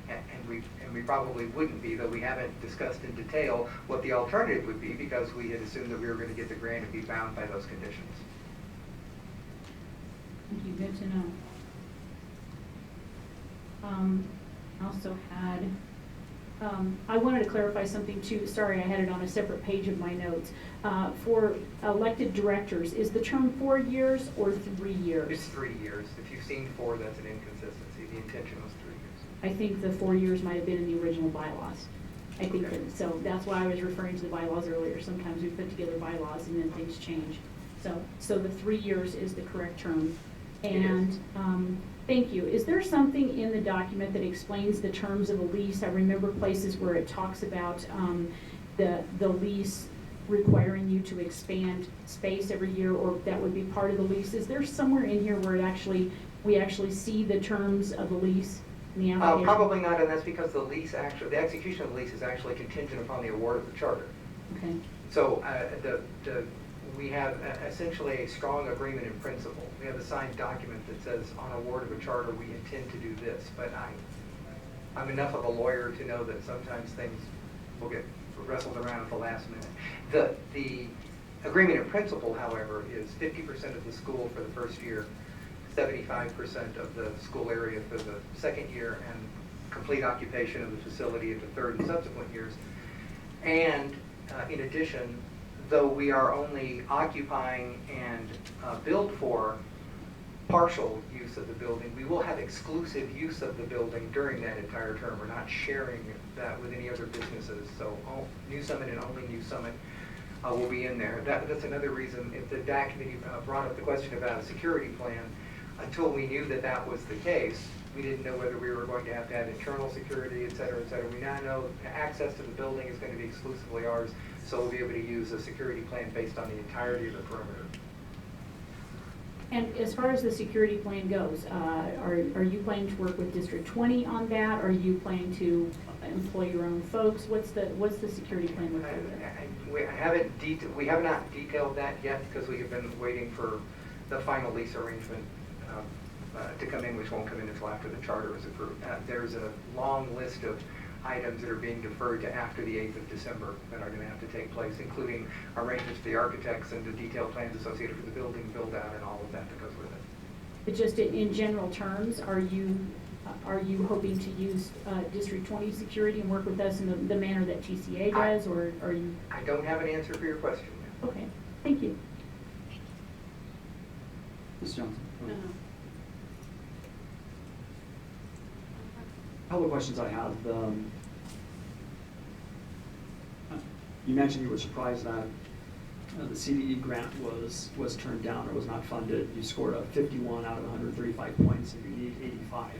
and we probably wouldn't be, though we haven't discussed in detail what the alternative would be, because we had assumed that we were going to get the grant and be bound by those conditions. Thank you. Good to know. Also had, I wanted to clarify something too. Sorry, I had it on a separate page of my notes. For elected directors, is the term 4 years or 3 years? It's 3 years. If you've seen 4, that's an inconsistency. The intention was 3 years. I think the 4 years might have been in the original bylaws. I think Okay. that, so that's why I was referring to the bylaws earlier. Sometimes we put together bylaws and then things change. So the 3 years is the correct term. And thank you. Is there something in the document that explains the terms of a lease? I remember places where it talks about the lease requiring you to expand space every year, or that would be part of the lease. Is there somewhere in here where we actually see the terms of the lease in the application? Probably not, and that's because the execution of the lease is actually contingent upon the award of the charter. Okay. So we have essentially a strong agreement in principle. We have a signed document that says, on award of a charter, we intend to do this. But I'm enough of a lawyer to know that sometimes things will get wrestled around at the last minute. The agreement in principle, however, is 50% of the school for the first year, 75% of the school area for the second year, and complete occupation of the facility in the third and subsequent years. And in addition, though we are only occupying and billed for partial use of the building, we will have exclusive use of the building during that entire term. We're not sharing that with any other businesses. So New Summit and only New Summit will be in there. That's another reason, if the DAC committee brought up the question about a security plan, until we knew that that was the case, we didn't know whether we were going to have internal security, et cetera, et cetera. We now know access to the building is going to be exclusively ours, so we'll be able to use a security plan based on the entirety of the perimeter. And as far as the security plan goes, are you planning to work with District 20 on that? Are you planning to employ your own folks? What's the security plan look like? We have not detailed that yet, because we have been waiting for the final lease arrangement to come in, which won't come in until after the charter is approved. There's a long list of items that are being deferred to after the 8th of December that are going to have to take place, including arrangements for the architects and the detailed plans associated with the building build out and all of that goes with it. But just in general terms, are you hoping to use District 20 security and work with us in the manner that TCA does, or are you? I don't have an answer for your question yet. Okay, thank you. Ms. Johnson. A couple of questions I have. You mentioned you were surprised that the CDE grant was turned down or was not funded. You scored a 51 out of 135 points, and you need 85.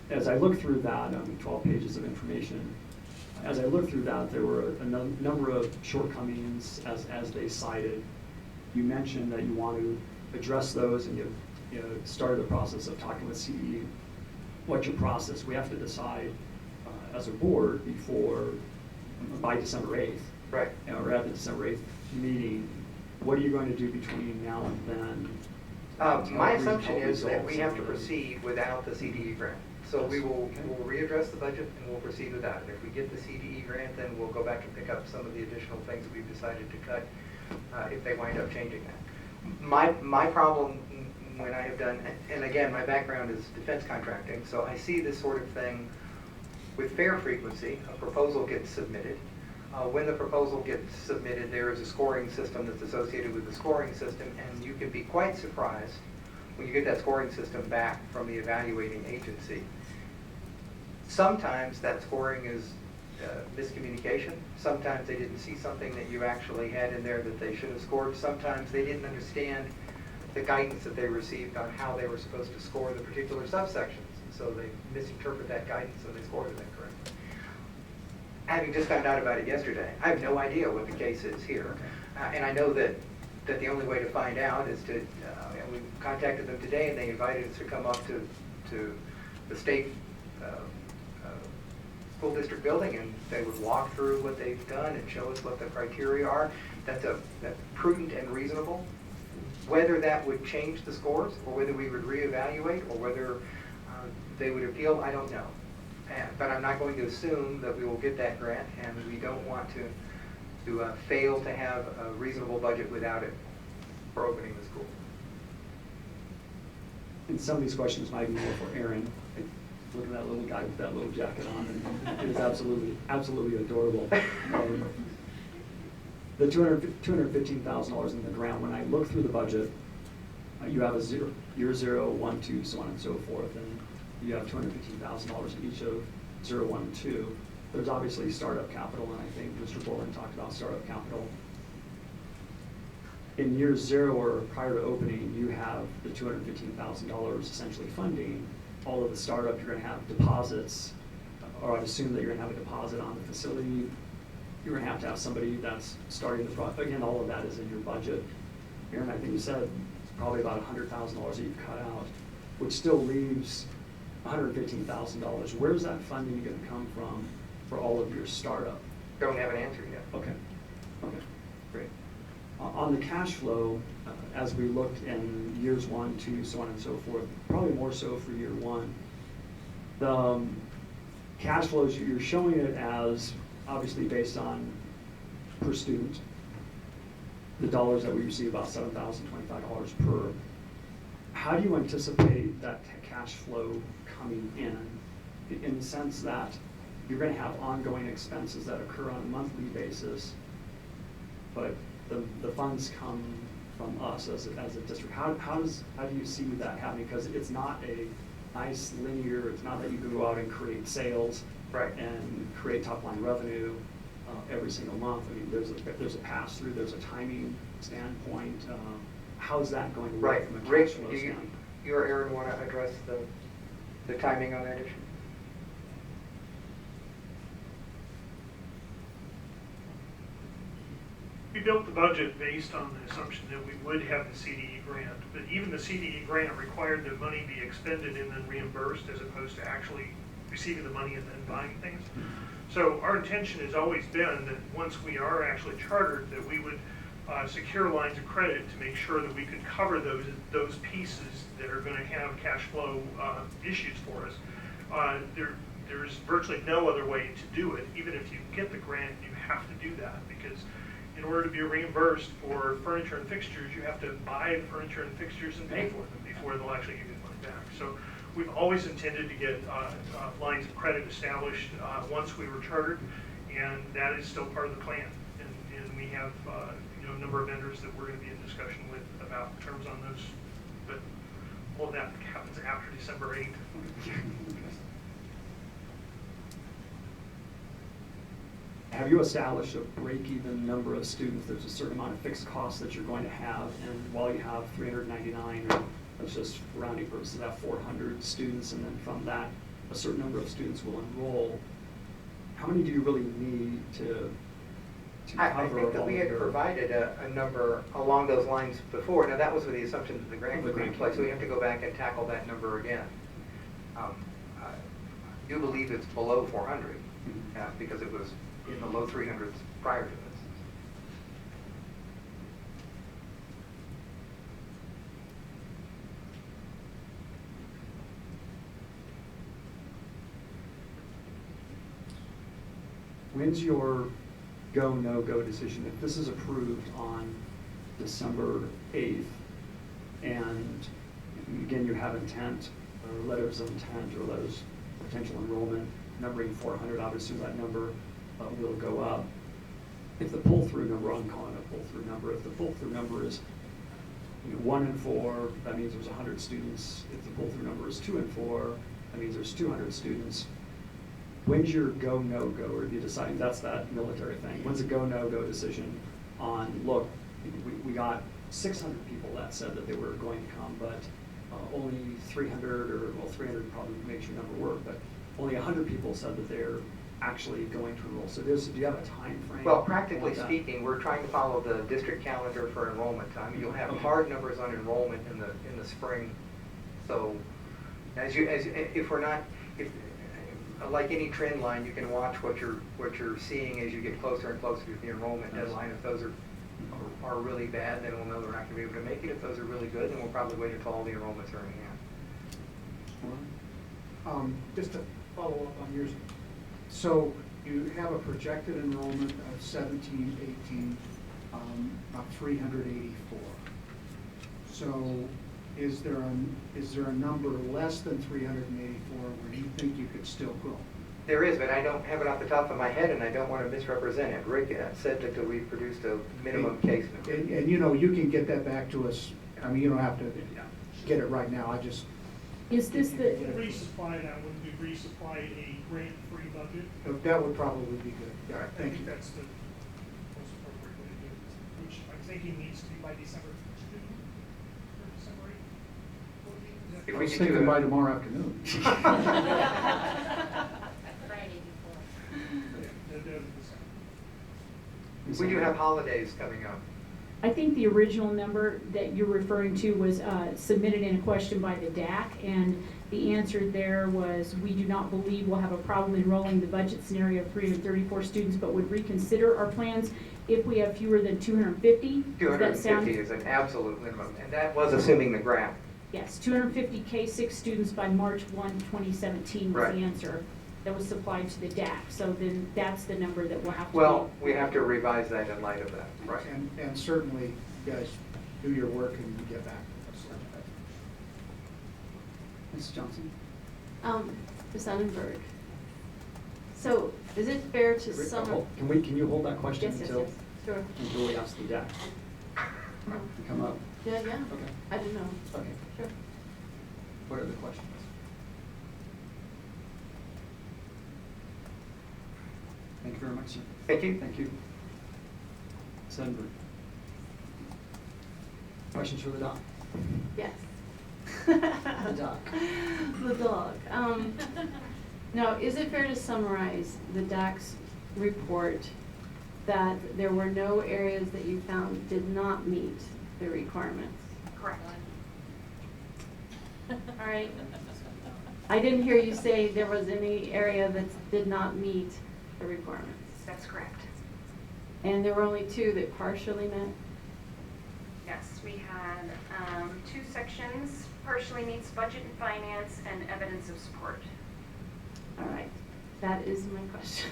As I looked through that, 12 pages of information, as I looked through that, there were a number of shortcomings as they cited. You mentioned that you want to address those, and you started the process of talking with CDE. What's your process? We have to decide as a board by December 8th. Right. Or at the December 8th meeting. What are you going to do between now and then? My assumption is that we have to proceed without the CDE grant. So we will readdress the budget and we'll proceed with that. If we get the CDE grant, then we'll go back and pick up some of the additional things that we've decided to cut if they wind up changing that. My problem when I have done, and again, my background is defense contracting, so I see this sort of thing with fair frequency. A proposal gets submitted. When the proposal gets submitted, there is a scoring system that's associated with the scoring system, and you can be quite surprised when you get that scoring system back from the evaluating agency. Sometimes that scoring is miscommunication. Sometimes they didn't see something that you actually had in there that they should have scored. Sometimes they didn't understand the guidance that they received on how they were supposed to score the particular subsections. So they misinterpret that guidance and they scored it incorrectly. Having just found out about it yesterday, I have no idea what the case is here. And I know that the only way to find out is to, and we contacted them today and they invited us to come up to the state school district building, and they would walk through what they've done and show us what the criteria are. That's prudent and reasonable. Whether that would change the scores or whether we would reevaluate or whether they would appeal, I don't know. But I'm not going to assume that we will get that grant, and we don't want to fail to have a reasonable budget without it for opening the school. And some of these questions might be more for Aaron. Look at that little guy with that little jacket on, and it is absolutely adorable. The $215,000 in the grant, when I look through the budget, you have a year 0, 1, 2, so on and so forth, and you have $215,000 in each of 0, 1, and 2. There's obviously startup capital, and I think Mr. Borland talked about startup capital. In year 0 or prior to opening, you have the $215,000 essentially funding all of the startup. You're going to have deposits, or I'd assume that you're going to have a deposit on the facility. You're going to have somebody that's starting the project. Again, all of that is in your budget. Aaron, I think you said it's probably about $100,000 that you've cut out, which still leaves $115,000. Where's that funding going to come from for all of your startup? Don't have an answer yet. Okay. Great. On the cash flow, as we looked in years 1, 2, so on and so forth, probably more so for year 1, the cash flows, you're showing it as obviously based on per student, the dollars that we receive, about $7,025 per. How do you anticipate that cash flow coming in the sense that you're going to have ongoing expenses that occur on a monthly basis, but the funds come from us as a district? How do you see that happening? Because it's not a nice linear, it's not that you can go out and create sales right. and create top line revenue every single month. I mean, there's a pass through, there's a timing standpoint. How's that going to work Right. from a cash Rick, flow do standpoint? you or Aaron want to address the timing on that issue? We built the budget based on the assumption that we would have the CDE grant, but even the CDE grant required that money be expended and then reimbursed as opposed to actually receiving the money and then buying things. So our intention has always been that once we are actually chartered, that we would secure lines of credit to make sure that we could cover those pieces that are going to have cash flow issues for us. There's virtually no other way to do it. Even if you get the grant, you have to do that, because in order to be reimbursed for furniture and fixtures, you have to buy the furniture and fixtures and pay for them before they'll actually give you the money back. So we've always intended to get lines of credit established once we were chartered, and that is still part of the plan. And we have a number of vendors that we're going to be in discussion with about terms on those. But all of that happens after December 8th. Have you established a break-even number of students? There's a certain amount of fixed costs that you're going to have, and while you have 399, or let's just for rounding purposes, have 400 students, and then from that, a certain number of students will enroll. How many do you really need to cover I think that we had provided a number along those lines before. Now, that was with the assumption that the grant would be in place, so we have to go back and tackle that number again. I do believe it's below 400, because it was in the low 300s prior to this. When's your go, no-go decision? If this is approved on December 8th, and again, you have intent, or letters of intent, or letters of potential enrollment, numbering 400, obviously that number will go up. If the pull-through number, I'm calling it a pull-through number, if the pull-through number is 1 and 4, that means there's 100 students. If the pull-through number is 2 and 4, that means there's 200 students. When's your go, no-go, or if you decide, that's that military thing, when's a go, no-go decision on, look, we got 600 people that said that they were going to come, but only 300, or well, 300 probably makes your number work, but only 100 people said that they're actually going to enroll. So do you have a time frame? Well, practically speaking, we're trying to follow the district calendar for enrollment time. You'll have hard numbers on enrollment in the spring. So like any trend line, you can watch what you're seeing as you get closer and closer to the enrollment deadline. If those are really bad, then we'll know they're not going to be able to make it. If those are really good, then we'll probably wait until all the enrollments are in hand. Just to follow up on yours. So you have a projected enrollment of 17, 18, about 384. So is there a number less than 384 where you think you could still grow? There is, but I don't have it off the top of my head, and I don't want to misrepresent it. Rick said that we produced a minimum case number. And you know, you can get that back to us. I mean, you don't have to get it right now. I just. Is this the, Resupply that would be resupply a grant-free budget. That would probably be good. Yeah, I thank think you. that's the most appropriate way to do it, which I'm thinking needs to be by December 2 or December 8. If I we was could do thinking it- by tomorrow afternoon. Friday before. We do have holidays coming up. I think the original number that you're referring to was submitted in a question by the DAC, and the answer there was, we do not believe we'll have a problem enrolling the budget scenario of 334 students, but would reconsider our plans if we have fewer than 250. Does that sound? 250 is an absolute minimum, and that was assuming the grant. Yes, 250 K-6 students by March 1, 2017 was Right. the answer that was supplied to the DAC. So then that's the number that we'll have to. Well, we have to revise that in light of that, right? And certainly, you guys do your work and you get back. Ms. Johnson? Ms. Annenberg. So is it fair to sum? Can you hold that question Yes, until? yes, sure. Until we ask the DAC to come up? Yeah, Okay. I didn't know. Okay. Sure. What are the questions? Thank you very much, sir. Thank you. Thank you. Ms. Edinburgh. Questions for the doc? Yes. The doc. The dog. Now, is it fair to summarize the DAC's report that there were no areas that you found did not meet the requirements? Correct. All right. I didn't hear you say there was any area that did not meet the requirements. That's correct. And there were only two that partially met? Yes, we had two sections, partially meets budget and finance and evidence of support. All right. That is my question.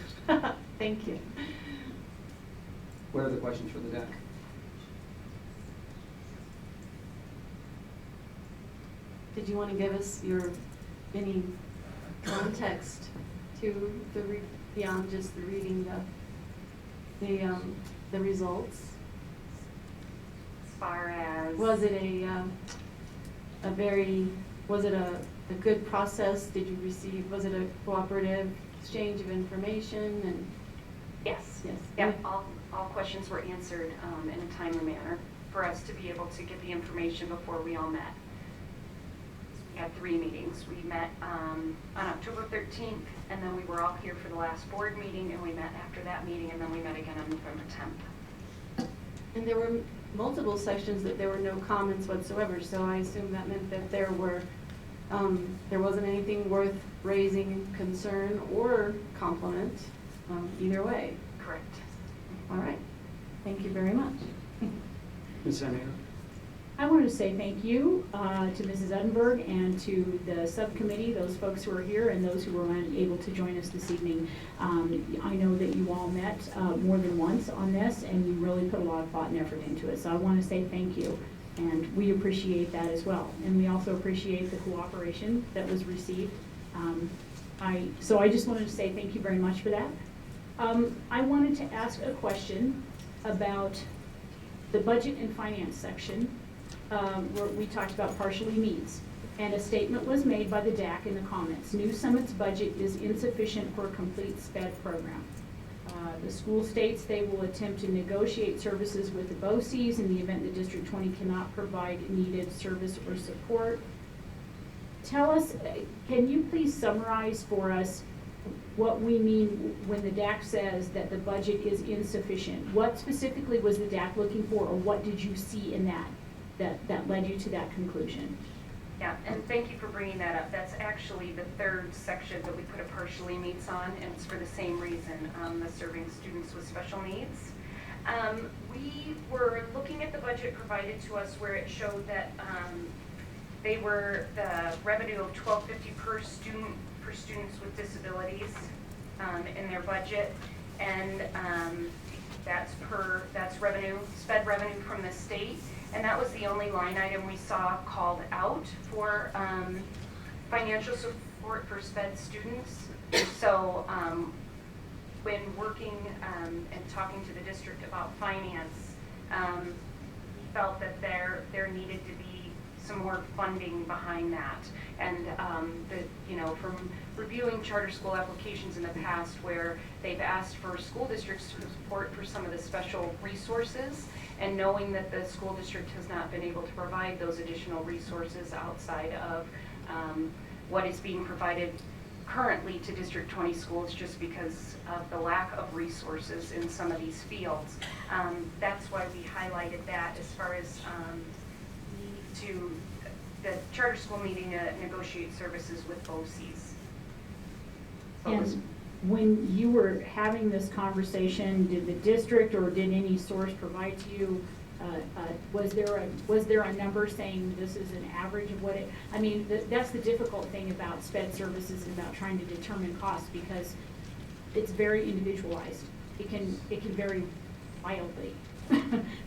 Thank you. What are the questions for the DAC? Did you want to give us any context to beyond just the reading the results? As far as. Was it a good process? Did you receive, was it a cooperative exchange of information and? Yes. Yes. Yep, all questions were answered in a timely manner for us to be able to get the information before we all met. We had 3 meetings. We met on October 13th, and then we were all here for the last board meeting, and we met after that meeting, and then we met again on November 10th. And there were multiple sections that there were no comments whatsoever, so I assume that meant that there wasn't anything worth raising concern or compliment, either way. Correct. All right. Thank you very much. Ms. Anair? I wanted to say thank you to Mrs. Edinburgh and to the subcommittee, those folks who are here and those who were unable to join us this evening. I know that you all met more than once on this, and you really put a lot of thought and effort into it. So I want to say thank you, and we appreciate that as well. And we also appreciate the cooperation that was received. So I just wanted to say thank you very much for that. I wanted to ask a question about the budget and finance section, where we talked about partially meets. And a statement was made by the DAC in the comments. New Summit's budget is insufficient for a complete SPED program. The school states they will attempt to negotiate services with the BOCES in the event the District 20 cannot provide needed service or support. Tell us, can you please summarize for us what we mean when the DAC says that the budget is insufficient? What specifically was the DAC looking for, or what did you see in that led you to that conclusion? Yeah, and thank you for bringing that up. That's actually the 3rd section that we put a partially meets on, and it's for the same reason, the serving students with special needs. We were looking at the budget provided to us where it showed that They were the revenue of $12.50 per student for students with disabilities in their budget, and that's revenue, sped revenue from the state, and that was the only line item we saw called out for financial support for sped students. So when working and talking to the district about finance, we felt that there needed to be some more funding behind that. And from reviewing charter school applications in the past where they've asked for school districts to support for some of the special resources, and knowing that the school district has not been able to provide those additional resources outside of what is being provided currently to District 20 schools just because of the lack of resources in some of these fields. That's why we highlighted that as far as to the charter school needing to negotiate services with BOCES. And when you were having this conversation, did the district or did any source provide to you, was there a number saying this is an average of what it, I mean, that's the difficult thing about sped services and about trying to determine costs, because it's very individualized. It can vary wildly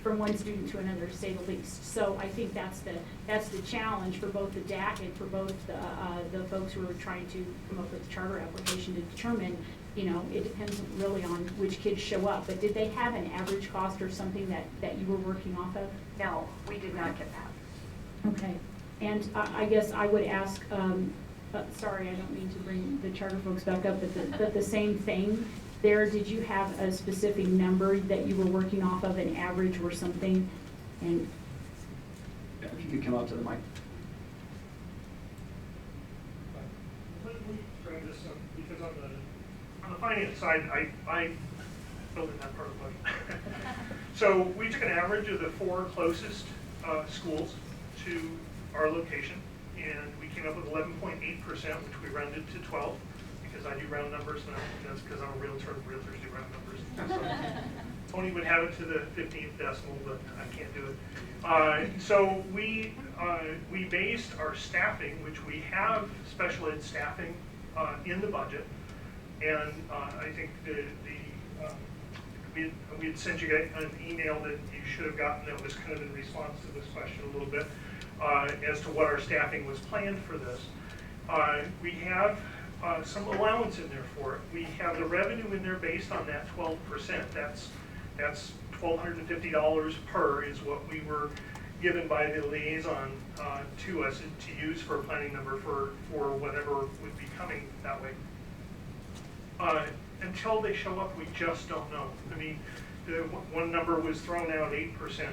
from one student to another, to say the least. So I think that's the challenge for both the DAC and for both the folks who are trying to come up with a charter application to determine, it depends really on which kids show up. But did they have an average cost or something that you were working off of? No, we did not get that. Okay. And I guess I would ask, sorry, I don't mean to bring the charter folks back up, but the same thing there, did you have a specific number that you were working off of, an average or something? And If you could come up to the mic. Let me bring this up, because on the finance side, I filled in that part of the budget. So we took an average of the 4 closest schools to our location, and we came up with 11.8%, which we rounded to 12. Because I do round numbers, and that's because I'm a realtor. Realtors do round numbers. So Tony would have it to the 15th decimal, but I can't do it. So we based our staffing, which we have special ed staffing in the budget, and I think we had sent you an email that you should have gotten that was kind of in response to this question a little bit as to what our staffing was planned for this. We have some allowance in there for it. We have the revenue in there based on that 12%. That's $1,250 per is what we were given by the liaison to us to use for a planning number for whatever would be coming that way. Until they show up, we just don't know. I mean, one number was thrown out, 8%.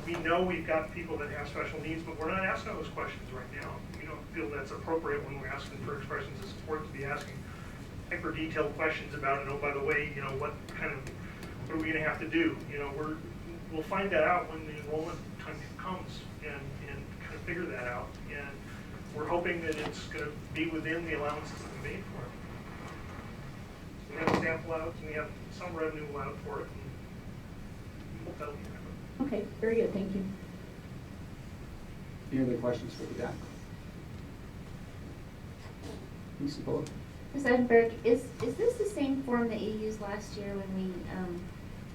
We know we've got people that have special needs, but we're not asking those questions right now. We don't feel that's appropriate when we're asking for expressions of support to be asking hyper detailed questions about it. Oh, by the way, what are we going to have to do? We'll find that out when the enrollment time comes and kind of figure that out. And we're hoping that it's going to be within the allowances that we made for it. We have staff allowance and we have some revenue allowed for it. And that'll be it. okay, very good, thank you. Any other questions for the DAC? Ms. Bullock? Ms. Edinburgh, is this the same form that you used last year when we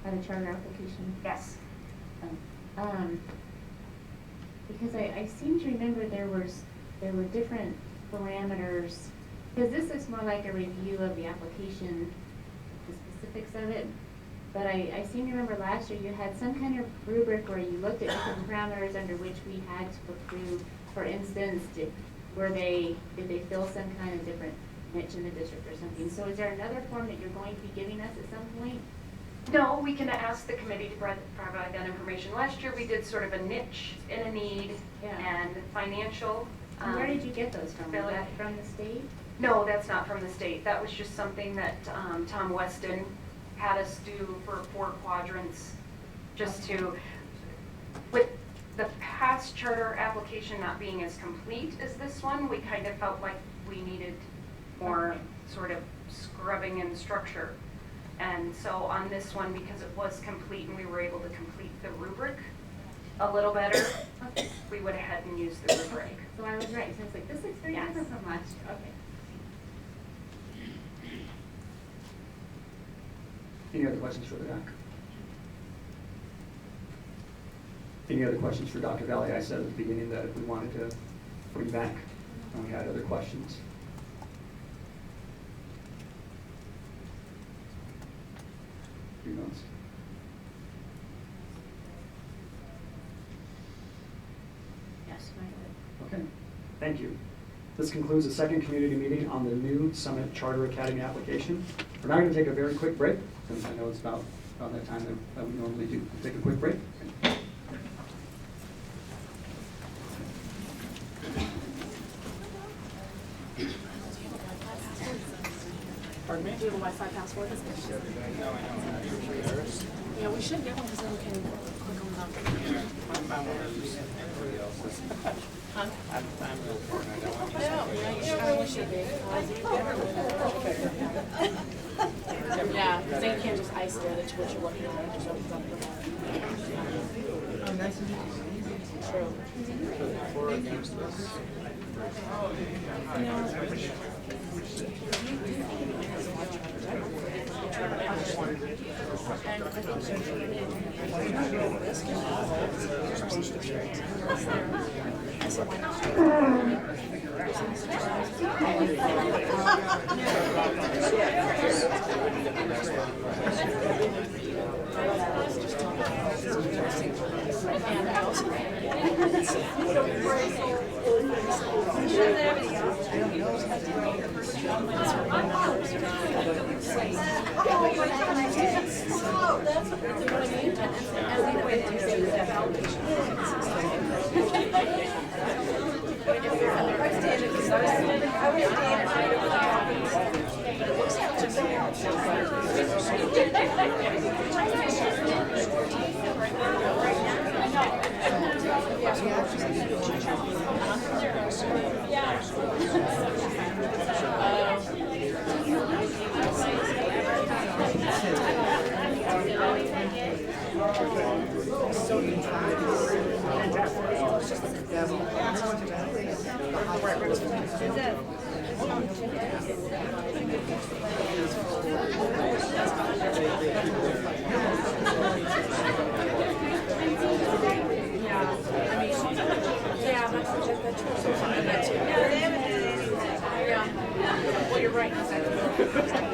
had a charter application? Yes. Because I seem to remember there were different parameters, because this looks more like a review of the application, the specifics of it. But I seem to remember last year you had some kind of rubric where you looked at different parameters under which we had to approve. For instance, did they fill some kind of different niche in the district or something? So is there another form that you're going to be giving us at some point? No, we can ask the committee to provide that information. Last year we did sort of a niche and a need and financial. And where did you get those from? Was Billy. that from the state? No, that's not from the state. That was just something that Tom Weston had us do for 4 quadrants, just to, with the past charter application not being as complete as this one, we kind of felt like we needed more sort of scrubbing and structure. And so on this one, because it was complete and we were able to complete the rubric, a little better, we would head and use the rubric. So I was right, so it's like, this looks very Yes. different from last year, okay. Any other questions for the doc? Any other questions for Dr. Valley? I said at the beginning that we wanted to bring back when we had other questions. Three votes. Yes. Okay, thank you. This concludes the second community meeting on the new Summit Charter Academy application. We're now going to take a very quick break, since I know it's about that time that we normally do. Take a quick break. Pardon me? Do you have a Wi-Fi password? Yeah, we should get one because then we can click on the. Huh? I wish you did. Yeah, because then you can't just isolate it to what you're looking at. It just opens up the. Oh, nice and easy. True. For or against this? Well, you're right.